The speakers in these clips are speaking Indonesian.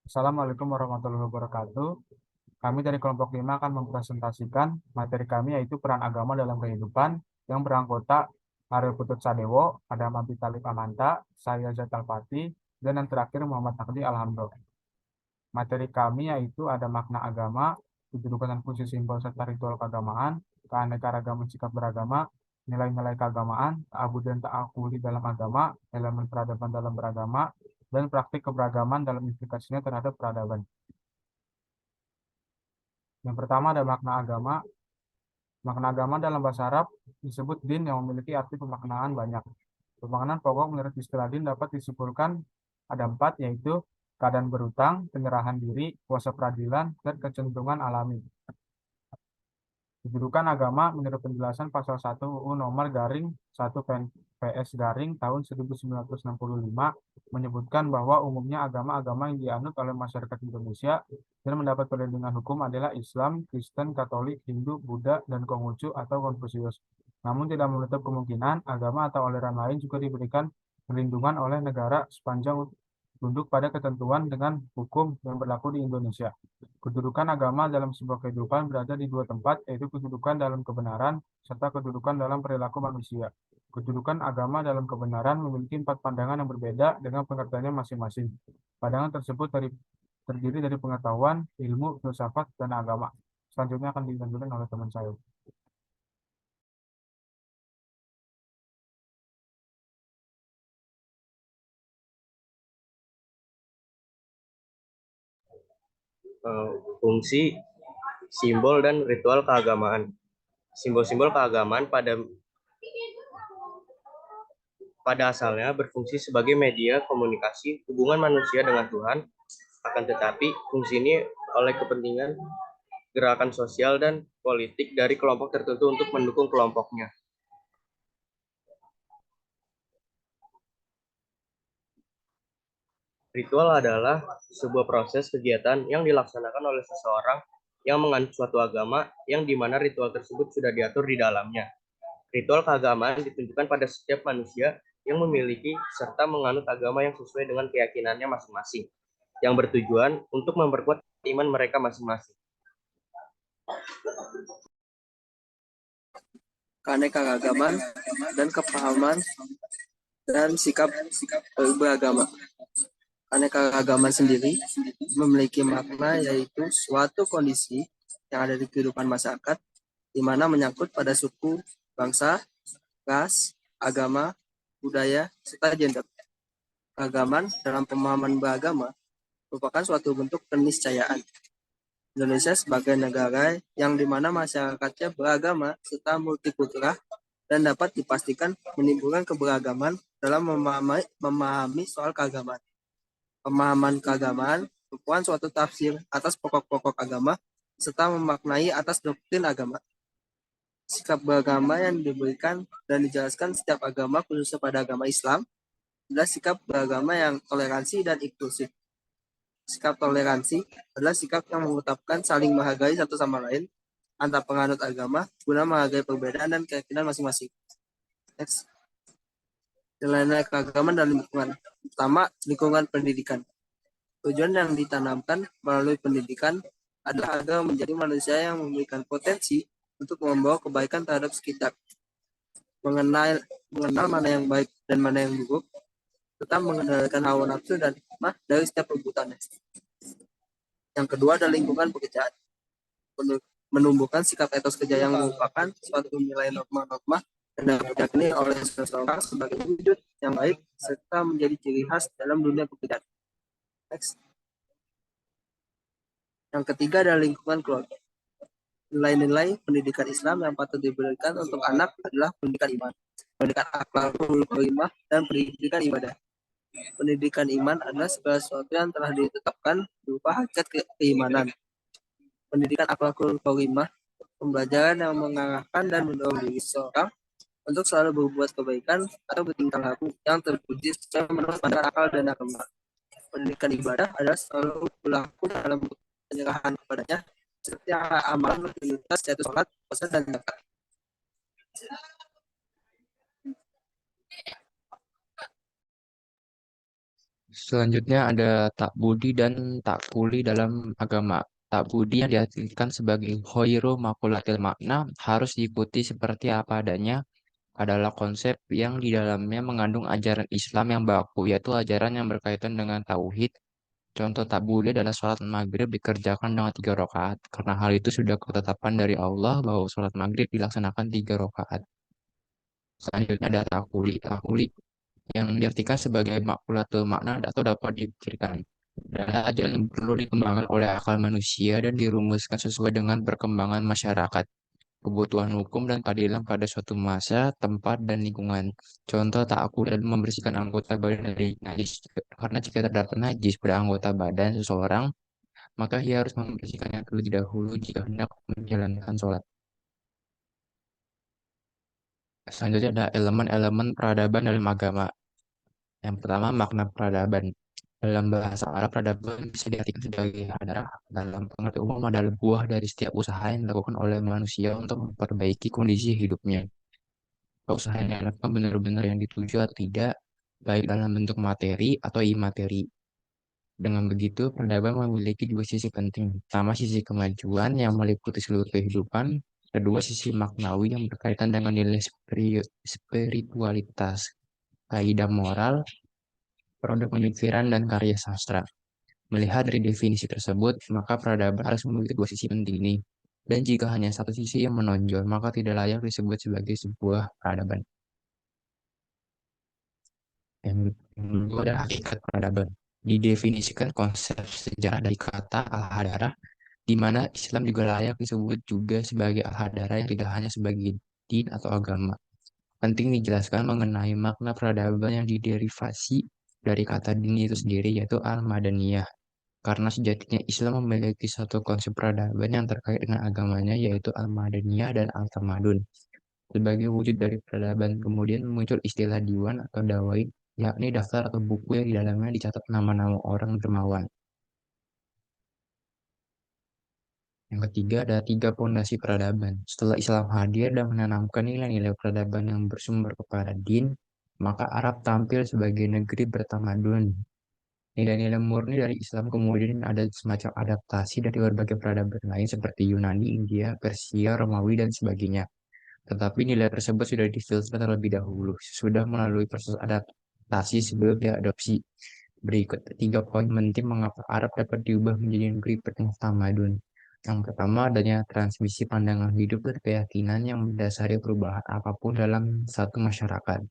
Assalamualaikum warahmatullahi wabarakatuh. Kami dari kelompok 5 akan mempresentasikan materi kami yaitu peran agama dalam kehidupan yang beranggota Ariel Putut Sadewo, ada Mabi Talib Amanta, saya Zatal Pati, dan yang terakhir Muhammad Nakdi Alhamdulillah. Materi kami yaitu ada makna agama, kedudukan dan fungsi simbol serta ritual keagamaan, keanekaragaman sikap beragama, nilai-nilai keagamaan, ta'abud dan ta'akuli dalam agama, elemen peradaban dalam beragama, dan praktik keberagaman dalam implikasinya terhadap peradaban. Yang pertama ada makna agama. Makna agama dalam bahasa Arab disebut din yang memiliki arti pemaknaan banyak. Pemaknaan pokok menurut istilah din dapat disimpulkan ada empat, yaitu keadaan berutang, penyerahan diri, kuasa peradilan, dan kecenderungan alami. Kedudukan agama menurut penjelasan pasal 1 UU nomor garing 1 PS garing tahun 1965 menyebutkan bahwa umumnya agama-agama yang dianut oleh masyarakat Indonesia dan mendapat perlindungan hukum adalah Islam, Kristen, Katolik, Hindu, Buddha, dan Konghucu atau Konfusius. Namun tidak menutup kemungkinan agama atau aliran lain juga diberikan perlindungan oleh negara sepanjang tunduk pada ketentuan dengan hukum yang berlaku di Indonesia. Kedudukan agama dalam sebuah kehidupan berada di dua tempat, yaitu kedudukan dalam kebenaran serta kedudukan dalam perilaku manusia. Kedudukan agama dalam kebenaran memiliki empat pandangan yang berbeda dengan pengertiannya masing-masing. Pandangan tersebut terdiri dari pengetahuan, ilmu, filsafat, dan agama. Selanjutnya akan dilanjutkan oleh teman saya. Fungsi, simbol, dan ritual keagamaan. Simbol-simbol keagamaan pada asalnya berfungsi sebagai media komunikasi hubungan manusia dengan Tuhan, akan tetapi fungsi ini oleh kepentingan gerakan sosial dan politik dari kelompok tertentu untuk mendukung kelompoknya. Ritual adalah sebuah proses kegiatan yang dilaksanakan oleh seseorang yang menganut suatu agama yang dimana ritual tersebut sudah diatur di dalamnya. Ritual keagamaan ditunjukkan pada setiap manusia yang memiliki serta menganut agama yang sesuai dengan keyakinannya masing-masing, yang bertujuan untuk memperkuat iman mereka masing-masing. Keanekaragaman dan kepahaman dan sikap beragama. Keanekaragaman sendiri memiliki makna yaitu suatu kondisi yang ada di kehidupan masyarakat di mana menyangkut pada suku, bangsa, ras, agama, budaya, serta gender. Keagamaan dalam pemahaman beragama merupakan suatu bentuk keniscayaan. Indonesia sebagai negara yang di mana masyarakatnya beragama serta multikultural dan dapat dipastikan menimbulkan keberagaman dalam memahami soal keagamaan. Pemahaman keagamaan merupakan suatu tafsir atas pokok-pokok agama serta memaknai atas doktrin agama. Sikap beragama yang diberikan dan dijelaskan setiap agama, khususnya pada agama Islam, adalah sikap beragama yang toleransi dan inklusif. Sikap toleransi adalah sikap yang mengutapkan saling menghargai satu sama lain antar penganut agama guna menghargai perbedaan dan keyakinan masing-masing. Next. Nilai-nilai keagamaan dan lingkungan. Pertama, lingkungan pendidikan. Tujuan yang ditanamkan melalui pendidikan adalah agar menjadi manusia yang memberikan potensi untuk membawa kebaikan terhadap sekitar. Mengenal mana yang baik dan mana yang buruk, serta mengendalikan hawa nafsu dan hikmah dari setiap perbuatannya. Yang kedua adalah lingkungan pekerjaan. Menumbuhkan sikap etos kerja yang merupakan suatu nilai norma-norma dan dapat diyakini oleh seseorang sebagai wujud yang baik serta menjadi ciri khas dalam dunia pekerjaan. Next. Yang ketiga adalah lingkungan keluarga. Nilai-nilai pendidikan Islam yang patut diberikan untuk anak adalah pendidikan iman, pendidikan akhlakul karimah, dan pendidikan ibadah. Pendidikan iman adalah segala sesuatu yang telah ditetapkan berupa hakikat keimanan. Pendidikan akhlakul karimah, pembelajaran yang mengarahkan dan mendorong diri seseorang untuk selalu berbuat kebaikan atau bertingkah laku yang terpuji secara menurut pandangan akal dan agama. Pendidikan ibadah adalah selalu berlaku dalam penyerahan kepadanya setiap amalan rutinitas yaitu sholat, puasa, dan zakat. Selanjutnya ada tak budi dan tak kuli dalam agama. Tak budi yang diartikan sebagai khairu makulatil makna harus diikuti seperti apa adanya adalah konsep yang di dalamnya mengandung ajaran Islam yang baku, yaitu ajaran yang berkaitan dengan tauhid. Contoh tak budi adalah sholat maghrib dikerjakan dengan 3 rakaat, karena hal itu sudah ketetapan dari Allah bahwa sholat maghrib dilaksanakan 3 rakaat. Selanjutnya ada takuli. Takuli yang diartikan sebagai makulatul makna atau dapat dipikirkan. Adalah ajaran yang perlu dikembangkan oleh akal manusia dan dirumuskan sesuai dengan perkembangan masyarakat, kebutuhan hukum dan keadilan pada suatu masa, tempat, dan lingkungan. Contoh takut dan membersihkan anggota badan dari najis. Karena jika terdapat najis pada anggota badan seseorang, maka ia harus membersihkannya terlebih dahulu jika hendak menjalankan sholat. Selanjutnya ada elemen-elemen peradaban dalam agama. Yang pertama, makna peradaban. Dalam bahasa Arab, peradaban bisa diartikan sebagai adalah dalam pengertian umum adalah buah dari setiap usaha yang dilakukan oleh manusia untuk memperbaiki kondisi hidupnya. Usaha yang dilakukan benar-benar yang dituju atau tidak, baik dalam bentuk materi atau imateri. Dengan begitu, peradaban memiliki dua sisi penting. Pertama, sisi kemajuan yang meliputi seluruh kehidupan. Kedua, sisi maknawi yang berkaitan dengan nilai spiritualitas, kaidah moral, produk pemikiran, dan karya sastra. Melihat dari definisi tersebut, maka peradaban harus memiliki dua sisi penting ini. Dan jika hanya satu sisi yang menonjol, maka tidak layak disebut sebagai sebuah peradaban. Yang kedua adalah hakikat peradaban. Didefinisikan konsep sejarah dari kata al-hadarah, di mana Islam juga layak disebut juga sebagai al-hadarah yang tidak hanya sebagai din atau agama. Penting dijelaskan mengenai makna peradaban yang diderivasi dari kata din itu sendiri, yaitu al-madaniyah. Karena sejatinya Islam memiliki satu konsep peradaban yang terkait dengan agamanya, yaitu al-madaniyah dan al-tamadun. Sebagai wujud dari peradaban, kemudian muncul istilah diwan atau dawain, yakni daftar atau buku yang di dalamnya dicatat nama-nama orang dermawan. Yang ketiga ada tiga pondasi peradaban. Setelah Islam hadir dan menanamkan nilai-nilai peradaban yang bersumber kepada din, maka Arab tampil sebagai negeri bertamadun. Nilai-nilai murni dari Islam kemudian ada semacam adaptasi dari berbagai peradaban lain seperti Yunani, India, Persia, Romawi, dan sebagainya. Tetapi nilai tersebut sudah difilter terlebih dahulu, sudah melalui proses adaptasi sebelum diadopsi. Berikut tiga poin penting mengapa Arab dapat diubah menjadi negeri penuh tamadun. Yang pertama adanya transmisi pandangan hidup dan keyakinan yang mendasari perubahan apapun dalam satu masyarakat.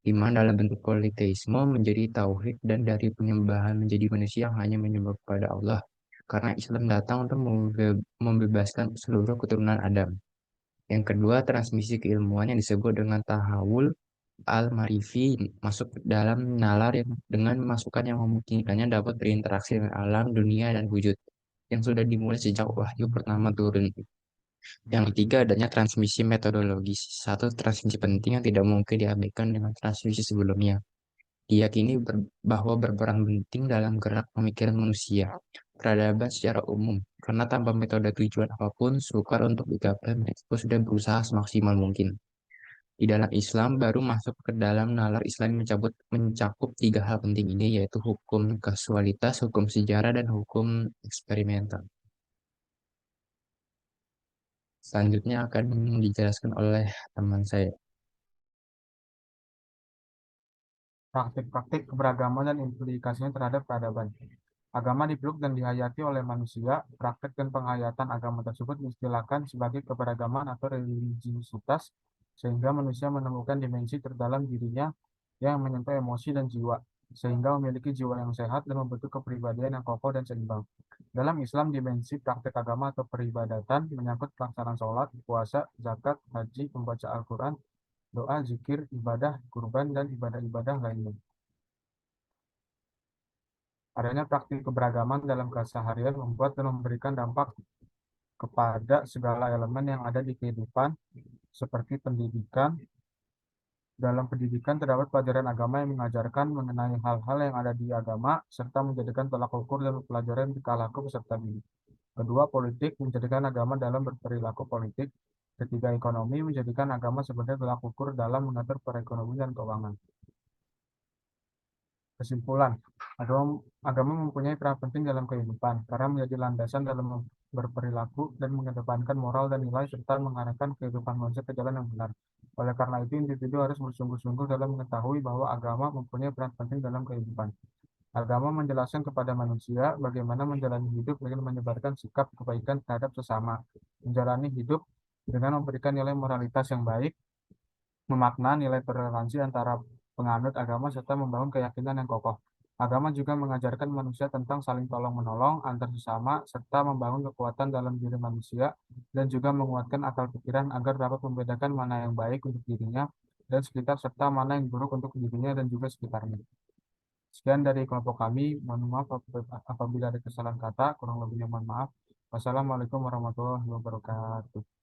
Di mana dalam bentuk politeisme menjadi tauhid dan dari penyembahan menjadi manusia yang hanya menyembah kepada Allah. Karena Islam datang untuk membebaskan seluruh keturunan Adam. Yang kedua, transmisi keilmuan yang disebut dengan tahawul al-marifi masuk dalam nalar yang dengan masukan yang memungkinkannya dapat berinteraksi dengan alam, dunia, dan wujud yang sudah dimulai sejak wahyu pertama turun. Yang ketiga, adanya transmisi metodologis. Satu transmisi penting yang tidak mungkin diabaikan dengan transmisi sebelumnya. Diyakini bahwa berperan penting dalam gerak pemikiran manusia, peradaban secara umum, karena tanpa metode tujuan apapun, sukar untuk digapai, mereka sudah berusaha semaksimal mungkin. Di dalam Islam baru masuk ke dalam nalar Islam mencakup tiga hal penting ini, yaitu hukum kasualitas, hukum sejarah, dan hukum eksperimental. Selanjutnya akan dijelaskan oleh teman saya. Praktik-praktik keberagaman dan implikasinya terhadap peradaban. Agama dipeluk dan dihayati oleh manusia. Praktek dan penghayatan agama tersebut diistilahkan sebagai keberagaman atau religiusitas, sehingga manusia menemukan dimensi terdalam dirinya yang menyentuh emosi dan jiwa, sehingga memiliki jiwa yang sehat dan membentuk kepribadian yang kokoh dan seimbang. Dalam Islam, dimensi praktek agama atau peribadatan menyangkut pelaksanaan sholat, puasa, zakat, haji, membaca Al-Quran, doa, zikir, ibadah, kurban, dan ibadah-ibadah lainnya. Adanya praktik keberagaman dalam keseharian membuat dan memberikan dampak kepada segala elemen yang ada di kehidupan, seperti pendidikan. Dalam pendidikan terdapat pelajaran agama yang mengajarkan mengenai hal-hal yang ada di agama, serta menjadikan tolak ukur dan pelajaran tingkah laku peserta didik. Kedua, politik menjadikan agama dalam berperilaku politik. Ketiga, ekonomi menjadikan agama sebagai tolak ukur dalam mengatur perekonomian dan keuangan. Kesimpulan, Agama mempunyai peran penting dalam kehidupan karena menjadi landasan dalam berperilaku dan mengedepankan moral dan nilai serta mengarahkan kehidupan manusia ke jalan yang benar. Oleh karena itu, individu harus bersungguh-sungguh dalam mengetahui bahwa agama mempunyai peran penting dalam kehidupan. Agama menjelaskan kepada manusia bagaimana menjalani hidup dengan menyebarkan sikap kebaikan terhadap sesama, menjalani hidup dengan memberikan nilai moralitas yang baik, memakna nilai toleransi antara penganut agama serta membangun keyakinan yang kokoh. Agama juga mengajarkan manusia tentang saling tolong-menolong antar sesama serta membangun kekuatan dalam diri manusia dan juga menguatkan akal pikiran agar dapat membedakan mana yang baik untuk dirinya dan sekitar serta mana yang buruk untuk dirinya dan juga sekitarnya. Sekian dari kelompok kami. Mohon maaf apabila ada kesalahan kata, kurang lebihnya mohon maaf. Wassalamualaikum warahmatullahi wabarakatuh.